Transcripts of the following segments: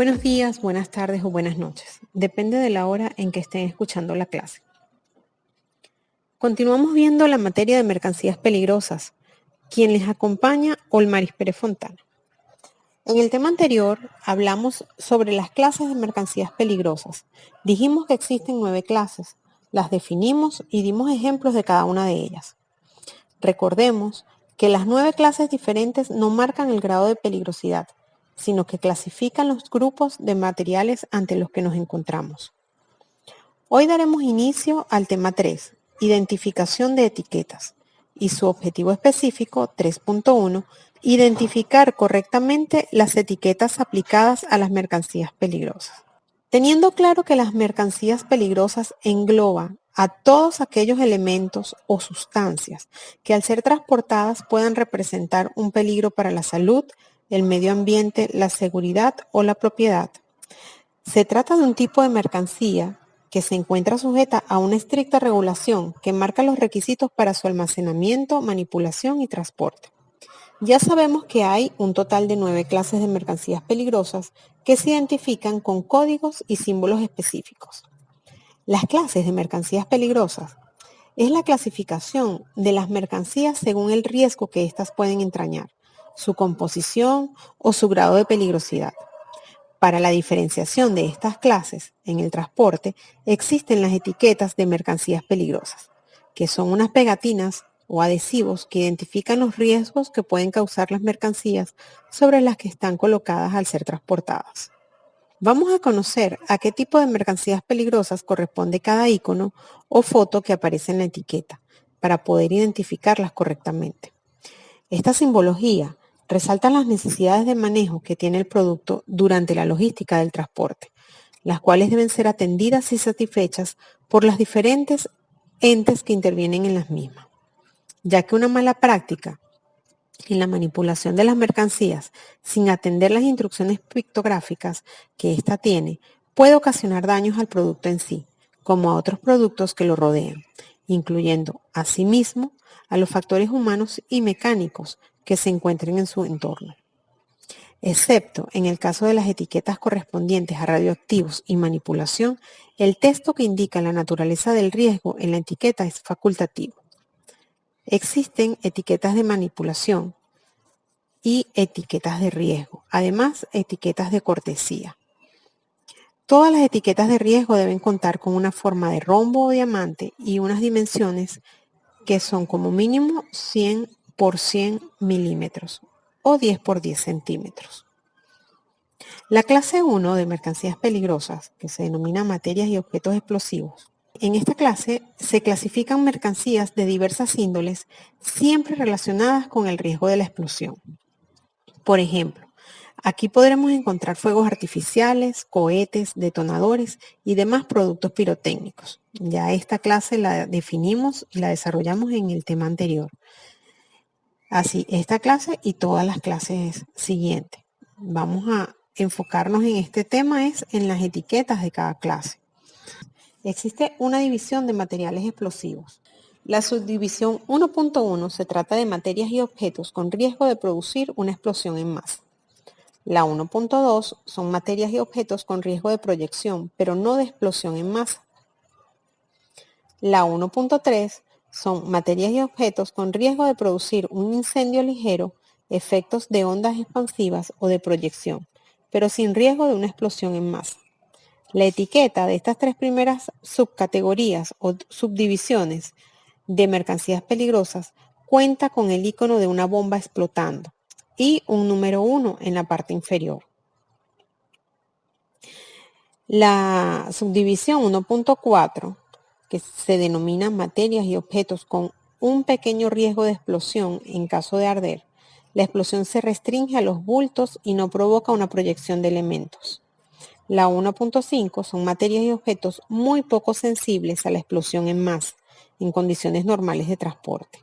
Buenos días, buenas tardes o buenas noches. Depende de la hora en que estén escuchando la clase. Continuamos viendo la materia de mercancías peligrosas. Quien les acompaña, Olmaris Pérez Fontana. En el tema anterior hablamos sobre las clases de mercancías peligrosas. Dijimos que existen 9 clases, las definimos y dimos ejemplos de cada una de ellas. Recordemos que las 9 clases diferentes no marcan el grado de peligrosidad, sino que clasifican los grupos de materiales ante los que nos encontramos. Hoy daremos inicio al tema 3, identificación de etiquetas, y su objetivo específico, 3.1, identificar correctamente las etiquetas aplicadas a las mercancías peligrosas. Teniendo claro que las mercancías peligrosas engloban a todos aquellos elementos o sustancias que al ser transportadas puedan representar un peligro para la salud, el medio ambiente, la seguridad o la propiedad. Se trata de un tipo de mercancía que se encuentra sujeta a una estricta regulación que marca los requisitos para su almacenamiento, manipulación y transporte. Ya sabemos que hay un total de 9 clases de mercancías peligrosas que se identifican con códigos y símbolos específicos. Las clases de mercancías peligrosas es la clasificación de las mercancías según el riesgo que éstas pueden entrañar, su composición o su grado de peligrosidad. Para la diferenciación de estas clases en el transporte existen las etiquetas de mercancías peligrosas, que son unas pegatinas o adhesivos que identifican los riesgos que pueden causar las mercancías sobre las que están colocadas al ser transportadas. Vamos a conocer a qué tipo de mercancías peligrosas corresponde cada icono o foto que aparece en la etiqueta, para poder identificarlas correctamente. Esta simbología resalta las necesidades de manejo que tiene el producto durante la logística del transporte, las cuales deben ser atendidas y satisfechas por las diferentes entes que intervienen en las mismas, ya que una mala práctica en la manipulación de las mercancías sin atender las instrucciones pictográficas que ésta tiene puede ocasionar daños al producto en sí, como a otros productos que lo rodean, incluyendo asimismo a los factores humanos y mecánicos que se encuentren en su entorno. Excepto en el caso de las etiquetas correspondientes a radioactivos y manipulación, el texto que indica la naturaleza del riesgo en la etiqueta es facultativo. Existen etiquetas de manipulación y etiquetas de riesgo, además etiquetas de cortesía. Todas las etiquetas de riesgo deben contar con una forma de rombo o diamante y unas dimensiones que son como mínimo 100 por 100 milímetros o 10 por 10 centímetros. La clase 1 de mercancías peligrosas, que se denomina materias y objetos explosivos, en esta clase se clasifican mercancías de diversas índoles, siempre relacionadas con el riesgo de la explosión. Por ejemplo, aquí podremos encontrar fuegos artificiales, cohetes, detonadores y demás productos pirotécnicos. Ya esta clase la definimos y la desarrollamos en el tema anterior. Así, esta clase y todas las clases siguientes. Vamos a enfocarnos en este tema, es en las etiquetas de cada clase. Existe una división de materiales explosivos. La subdivisión 1.1 se trata de materias y objetos con riesgo de producir una explosión en masa. La 1.2 son materias y objetos con riesgo de proyección, pero no de explosión en masa. La 1.3 son materias y objetos con riesgo de producir un incendio ligero, efectos de ondas expansivas o de proyección, pero sin riesgo de una explosión en masa. La etiqueta de estas 3 primeras subcategorías o subdivisiones de mercancías peligrosas cuenta con el icono de una bomba explotando y un número 1 en la parte inferior. La subdivisión 1.4, que se denomina materias y objetos con un pequeño riesgo de explosión en caso de arder, la explosión se restringe a los bultos y no provoca una proyección de elementos. La 1.5 son materias y objetos muy poco sensibles a la explosión en masa, en condiciones normales de transporte.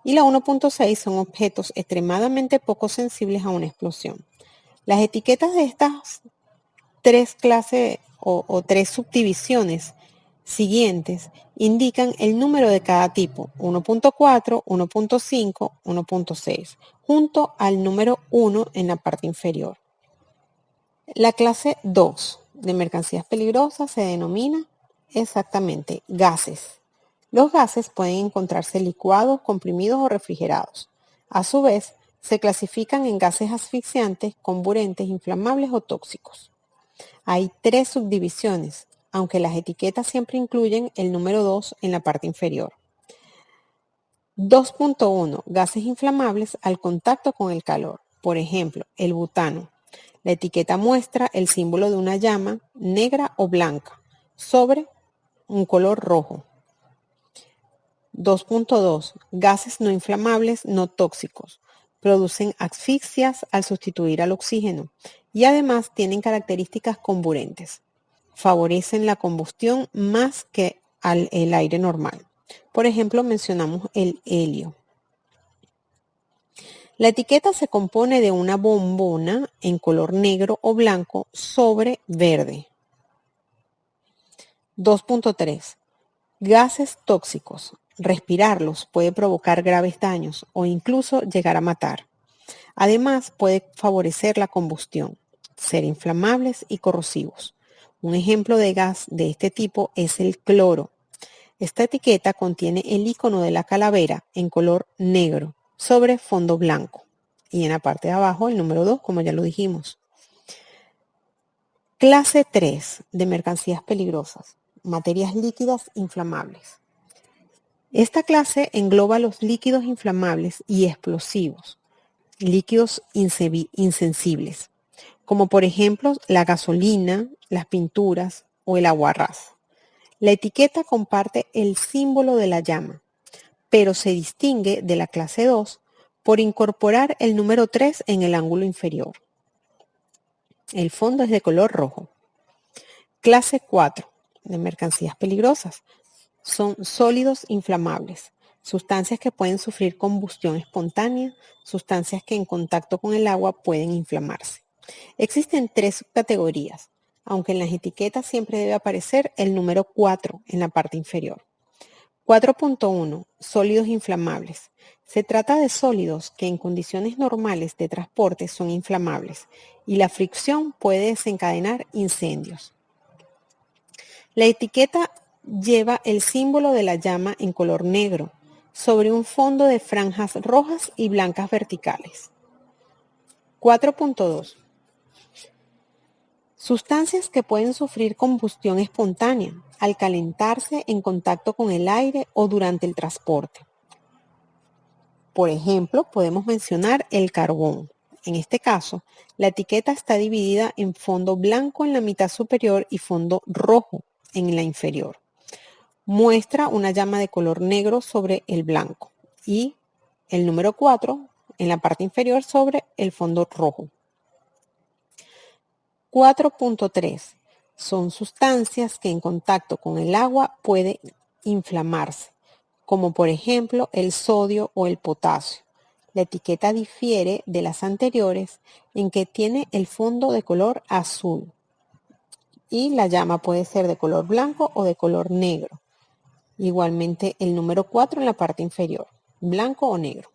Y la 1.6 son objetos extremadamente poco sensibles a una explosión. Las etiquetas de estas 3 clases o 3 subdivisiones siguientes indican el número de cada tipo, 1.4, 1.5, 1.6, junto al número 1 en la parte inferior. La clase 2 de mercancías peligrosas se denomina exactamente gases. Los gases pueden encontrarse licuados, comprimidos o refrigerados. A su vez, se clasifican en gases asfixiantes, comburentes, inflamables o tóxicos. Hay 3 subdivisiones, aunque las etiquetas siempre incluyen el número 2 en la parte inferior. 2.1. Gases inflamables al contacto con el calor. Por ejemplo, el butano. La etiqueta muestra el símbolo de una llama negra o blanca sobre un color rojo. 2.2. Gases no inflamables no tóxicos. Producen asfixias al sustituir al oxígeno y además tienen características comburentes. Favorecen la combustión más que el aire normal. Por ejemplo, mencionamos el helio. La etiqueta se compone de una bombona en color negro o blanco sobre verde. 2.3. Gases tóxicos. Respirarlos puede provocar graves daños o incluso llegar a matar. Además, puede favorecer la combustión, ser inflamables y corrosivos. Un ejemplo de gas de este tipo es el cloro. Esta etiqueta contiene el icono de la calavera en color negro sobre fondo blanco. Y en la parte de abajo el número 2, como ya lo dijimos. Clase 3 de mercancías peligrosas. Materias líquidas inflamables. Esta clase engloba los líquidos inflamables y explosivos, líquidos insensibles, como por ejemplo la gasolina, las pinturas o el aguarrás. La etiqueta comparte el símbolo de la llama, pero se distingue de la clase 2 por incorporar el número 3 en el ángulo inferior. El fondo es de color rojo. Clase 4 de mercancías peligrosas. Son sólidos inflamables, sustancias que pueden sufrir combustión espontánea, sustancias que en contacto con el agua pueden inflamarse. Existen 3 subcategorías, aunque en las etiquetas siempre debe aparecer el número 4 en la parte inferior. 4.1. Sólidos inflamables. Se trata de sólidos que en condiciones normales de transporte son inflamables y la fricción puede desencadenar incendios. La etiqueta lleva el símbolo de la llama en color negro sobre un fondo de franjas rojas y blancas verticales. 4.2. Sustancias que pueden sufrir combustión espontánea al calentarse en contacto con el aire o durante el transporte. Por ejemplo, podemos mencionar el carbón. En este caso, la etiqueta está dividida en fondo blanco en la mitad superior y fondo rojo en la inferior. Muestra una llama de color negro sobre el blanco y el número 4 en la parte inferior sobre el fondo rojo. 4.3. Son sustancias que en contacto con el agua pueden inflamarse, como por ejemplo el sodio o el potasio. La etiqueta difiere de las anteriores en que tiene el fondo de color azul y la llama puede ser de color blanco o de color negro. Igualmente el número 4 en la parte inferior, blanco o negro.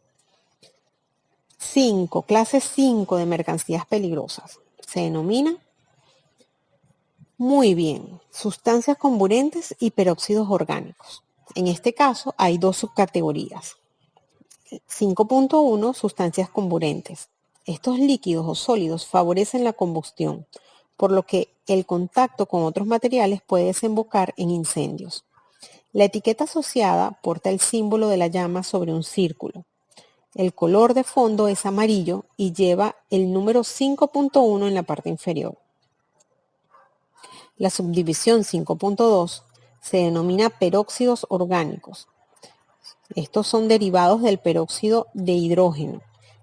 5. Clase 5 de mercancías peligrosas. Se denomina muy bien, sustancias comburentes y peróxidos orgánicos. En este caso hay 2 subcategorías. 5.1. Sustancias comburentes. Estos líquidos o sólidos favorecen la combustión, por lo que el contacto con otros materiales puede desembocar en incendios. La etiqueta asociada porta el símbolo de la llama sobre un círculo. El color de fondo es amarillo y lleva el número 5.1 en la parte inferior. La subdivisión 5.2 se denomina peróxidos orgánicos. Estos son derivados del peróxido de hidrógeno.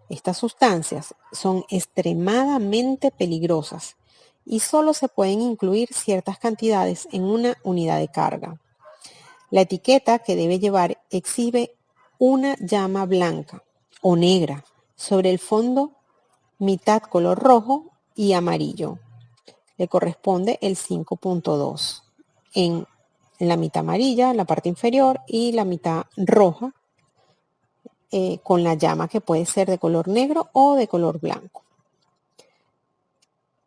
Estas sustancias son extremadamente peligrosas y solo se pueden incluir ciertas cantidades en una unidad de carga. La etiqueta que debe llevar exhibe una llama blanca o negra sobre el fondo mitad color rojo y amarillo. Le corresponde el 5.2 en la mitad amarilla, la parte inferior, y la mitad roja con la llama que puede ser de color negro o de color blanco.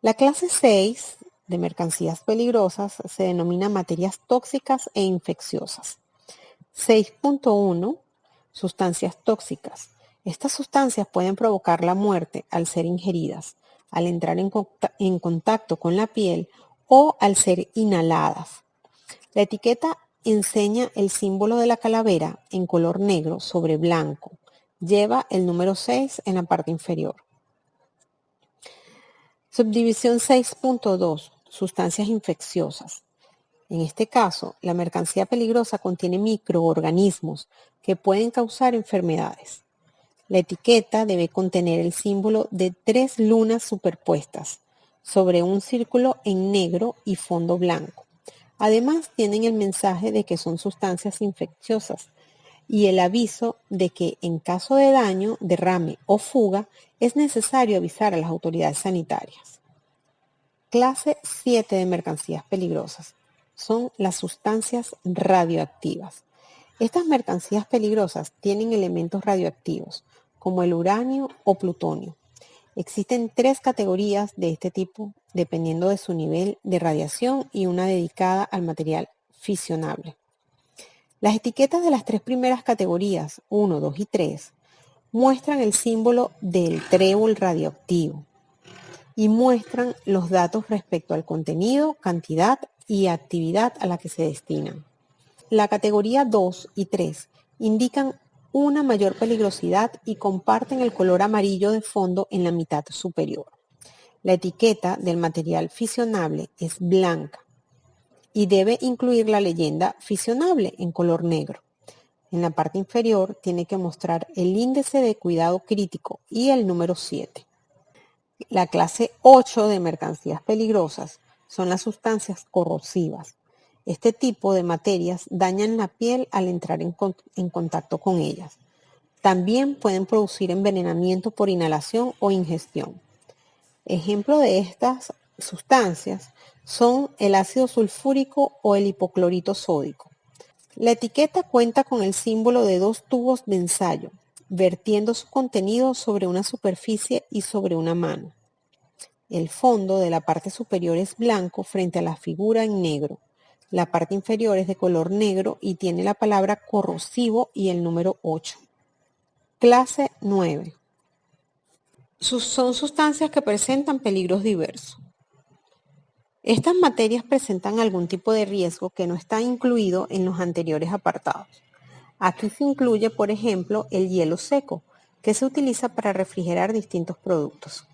La clase 6 de mercancías peligrosas se denomina materias tóxicas e infecciosas. 6.1 Sustancias tóxicas. Estas sustancias pueden provocar la muerte al ser ingeridas, al entrar en contacto con la piel o al ser inhaladas. La etiqueta enseña el símbolo de la calavera en color negro sobre blanco. Lleva el número 6 en la parte inferior. Subdivisión 6.2. Sustancias infecciosas. En este caso, la mercancía peligrosa contiene microorganismos que pueden causar enfermedades. La etiqueta debe contener el símbolo de 3 lunas superpuestas sobre un círculo en negro y fondo blanco. Además, tienen el mensaje de que son sustancias infecciosas y el aviso de que en caso de daño, derrame o fuga, es necesario avisar a las autoridades sanitarias. Clase 7 de mercancías peligrosas son las sustancias radioactivas. Estas mercancías peligrosas tienen elementos radioactivos, como el uranio o plutonio. Existen 3 categorías de este tipo, dependiendo de su nivel de radiación y una dedicada al material fisionable. Las etiquetas de las 3 primeras categorías, 1, 2 y 3, muestran el símbolo del trébol radioactivo y muestran los datos respecto al contenido, cantidad y actividad a la que se destinan. La categoría 2 y 3 indican una mayor peligrosidad y comparten el color amarillo de fondo en la mitad superior. La etiqueta del material fisionable es blanca y debe incluir la leyenda fisionable en color negro. En la parte inferior tiene que mostrar el índice de cuidado crítico y el número 7. La clase 8 de mercancías peligrosas son las sustancias corrosivas. Este tipo de materias dañan la piel al entrar en contacto con ellas. También pueden producir envenenamiento por inhalación o ingestión. Ejemplo de estas sustancias son el ácido sulfúrico o el hipoclorito sódico. La etiqueta cuenta con el símbolo de 2 tubos de ensayo, vertiendo su contenido sobre una superficie y sobre una mano. El fondo de la parte superior es blanco frente a la figura en negro. La parte inferior es de color negro y tiene la palabra corrosivo y el número 8. Clase 9. Son sustancias que presentan peligros diversos. Estas materias presentan algún tipo de riesgo que no está incluido en los anteriores apartados. Aquí se incluye, por ejemplo, el hielo seco, que se utiliza para refrigerar distintos productos.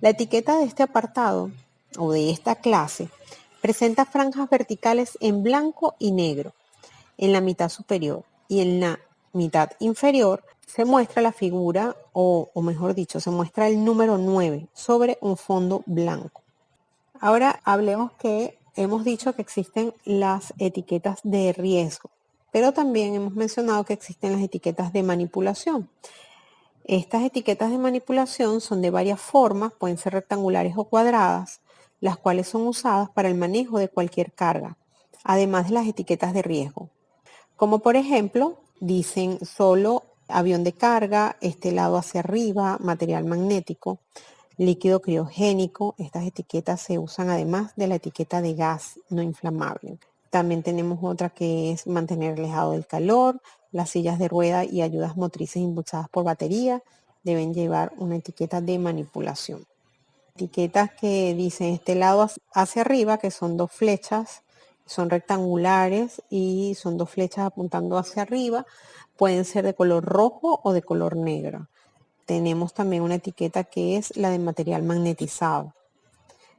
La etiqueta de este apartado o de esta clase presenta franjas verticales en blanco y negro en la mitad superior y en la mitad inferior se muestra la figura o mejor dicho, se muestra el número 9 sobre un fondo blanco. Ahora hablemos que hemos dicho que existen las etiquetas de riesgo, pero también hemos mencionado que existen las etiquetas de manipulación. Estas etiquetas de manipulación son de varias formas, pueden ser rectangulares o cuadradas, las cuales son usadas para el manejo de cualquier carga, además de las etiquetas de riesgo. Como por ejemplo, dicen solo avión de carga, este lado hacia arriba, material magnético, líquido criogénico. Estas etiquetas se usan además de la etiqueta de gas no inflamable. También tenemos otra que es mantener alejado del calor. Las sillas de rueda y ayudas motrices impulsadas por batería deben llevar una etiqueta de manipulación. Etiquetas que dicen este lado hacia arriba, que son 2 flechas, son rectangulares y son 2 flechas apuntando hacia arriba, pueden ser de color rojo o de color negro. Tenemos también una etiqueta que es la de material magnetizado.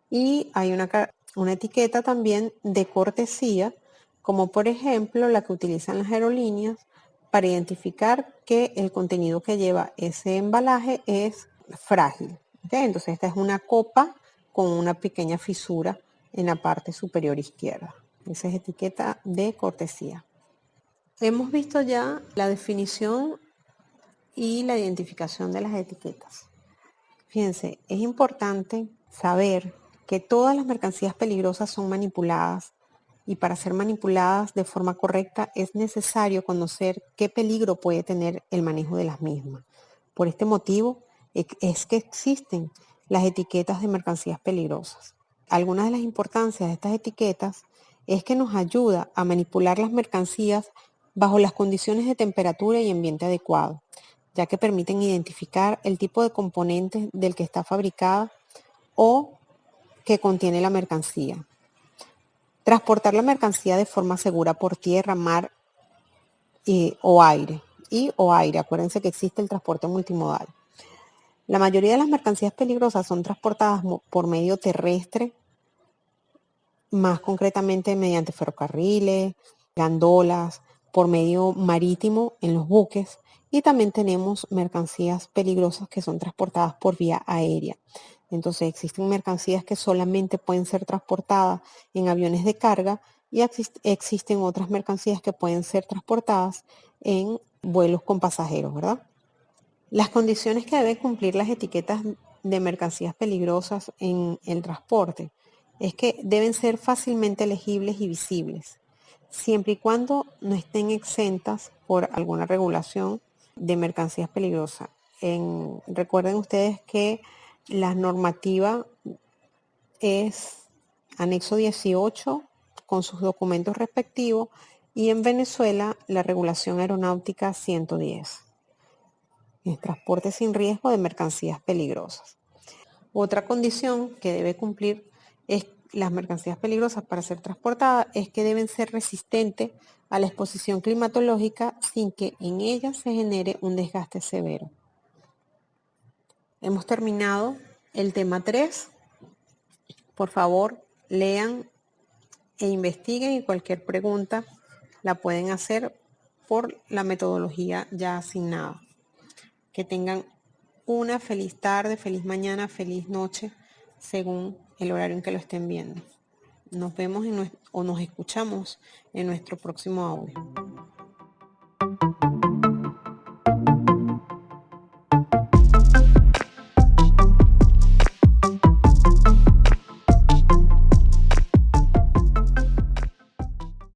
Y hay una etiqueta también de cortesía, como por ejemplo la que utilizan las aerolíneas para identificar que el contenido que lleva ese embalaje es frágil. ¿Okay? Entonces esta es una copa con una pequeña fisura en la parte superior izquierda. Esa es etiqueta de cortesía. Hemos visto ya la definición y la identificación de las etiquetas. Fíjense, es importante saber que todas las mercancías peligrosas son manipuladas y para ser manipuladas de forma correcta es necesario conocer qué peligro puede tener el manejo de las mismas. Por este motivo es que existen las etiquetas de mercancías peligrosas. Algunas de las importancias de estas etiquetas es que nos ayuda a manipular las mercancías bajo las condiciones de temperatura y ambiente adecuado, ya que permiten identificar el tipo de componentes del que está fabricada o que contiene la mercancía. Transportar la mercancía de forma segura por tierra, mar o aire. Acuérdense que existe el transporte multimodal. La mayoría de las mercancías peligrosas son transportadas por medio terrestre, más concretamente mediante ferrocarriles, gandolas, por medio marítimo en los buques, y también tenemos mercancías peligrosas que son transportadas por vía aérea. Entonces existen mercancías que solamente pueden ser transportadas en aviones de carga y existen otras mercancías que pueden ser transportadas en vuelos con pasajeros, ¿verdad? Las condiciones que deben cumplir las etiquetas de mercancías peligrosas en el transporte es que deben ser fácilmente legibles y visibles, siempre y cuando no estén exentas por alguna regulación de mercancías peligrosas. Recuerden ustedes que la normativa es anexo 18 con sus documentos respectivos y en Venezuela la regulación aeronáutica 110. Es transporte sin riesgo de mercancías peligrosas. Otra condición que debe cumplir es las mercancías peligrosas para ser transportadas es que deben ser resistentes a la exposición climatológica sin que en ellas se genere un desgaste severo. Hemos terminado el tema 3. Por favor, lean e investiguen y cualquier pregunta la pueden hacer por la metodología ya asignada. Que tengan una feliz tarde, feliz mañana, feliz noche, según el horario en que lo estén viendo. Nos vemos o nos escuchamos en nuestro próximo audio.